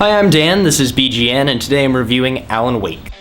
Hi, I'm Dan, this is BGN, and today I'm reviewing Alan Wake.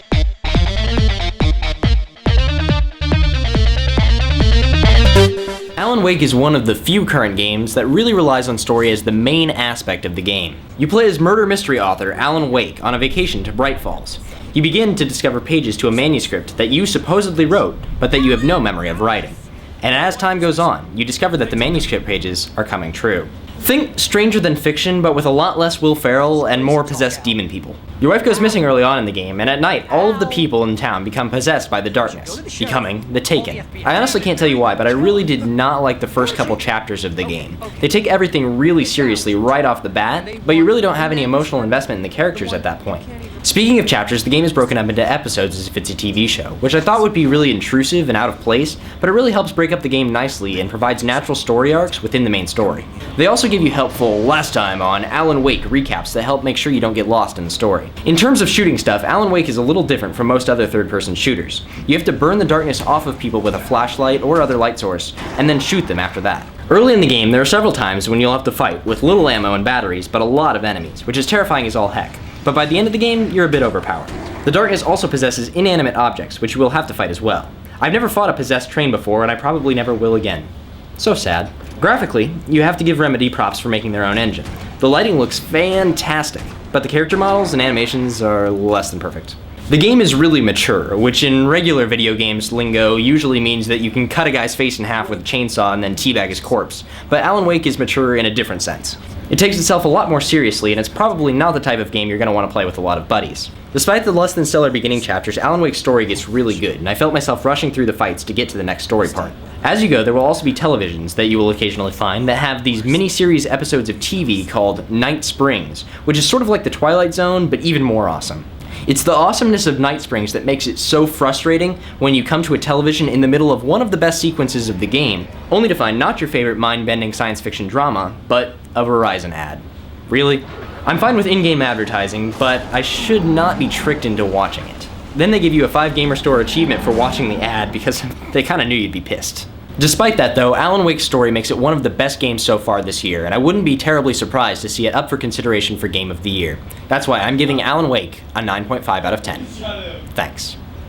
Alan Wake is one of the few current games that really relies on story as the main aspect of the game. You play as murder mystery author Alan Wake on a vacation to Bright Falls. You begin to discover pages to a manuscript that you supposedly wrote, but that you have no memory of writing. And as time goes on, you discover that the manuscript pages are coming true. Think Stranger Than Fiction, but with a lot less Will Ferrell and more possessed demon people. Your wife goes missing early on in the game, and at night, all of the people in town become possessed by the darkness, becoming the Taken. I honestly can't tell you why, but I really did not like the first couple chapters of the game. They take everything really seriously right off the bat, but you really don't have any emotional investment in the characters at that point. Speaking of chapters, the game is broken up into episodes as if it's a TV show, which I thought would be really intrusive and out of place, but it really helps break up the game nicely and provides natural story arcs within the main story. They also give you helpful last time on Alan Wake recaps that help make sure you don't get lost in the story. In terms of shooting stuff, Alan Wake is a little different from most other third-person shooters. You have to burn the darkness off of people with a flashlight or other light source, and then shoot them after that. Early in the game, there are several times when you'll have to fight with little ammo and batteries, but a lot of enemies, which is terrifying as all heck. But by the end of the game, you're a bit overpowered. The darkness also possesses inanimate objects, which you will have to fight as well. I've never fought a possessed train before, and I probably never will again. So sad. Graphically, you have to give Remedy props for making their own engine. The lighting looks fantastic, but the character models and animations are less than perfect. The game is really mature, which in regular video games lingo usually means that you can cut a guy's face in half with a chainsaw and then teabag his corpse, but Alan Wake is mature in a different sense. It takes itself a lot more seriously, and it's probably not the type of game you're going to want to play with a lot of buddies. Despite the less than stellar beginning chapters, Alan Wake's story gets really good, and I felt myself rushing through the fights to get to the next story part. As you go, there will also be televisions that you will occasionally find that have these mini-series episodes of TV called Night Springs, which is sort of like the Twilight Zone, but even more awesome. It's the awesomeness of Night Springs that makes it so frustrating when you come to a television in the middle of one of the best sequences of the game, only to find not your favorite mind-bending science fiction drama, but a Verizon ad. Really? I'm fine with in-game advertising, but I should not be tricked into watching it. Then they give you a 5 Gamer Store achievement for watching the ad because they kinda knew you'd be pissed. Despite that though, Alan Wake's story makes it one of the best games so far this year, and I wouldn't be terribly surprised to see it up for consideration for Game of the Year. That's why I'm giving Alan Wake a 9.5 out of 10. Thanks.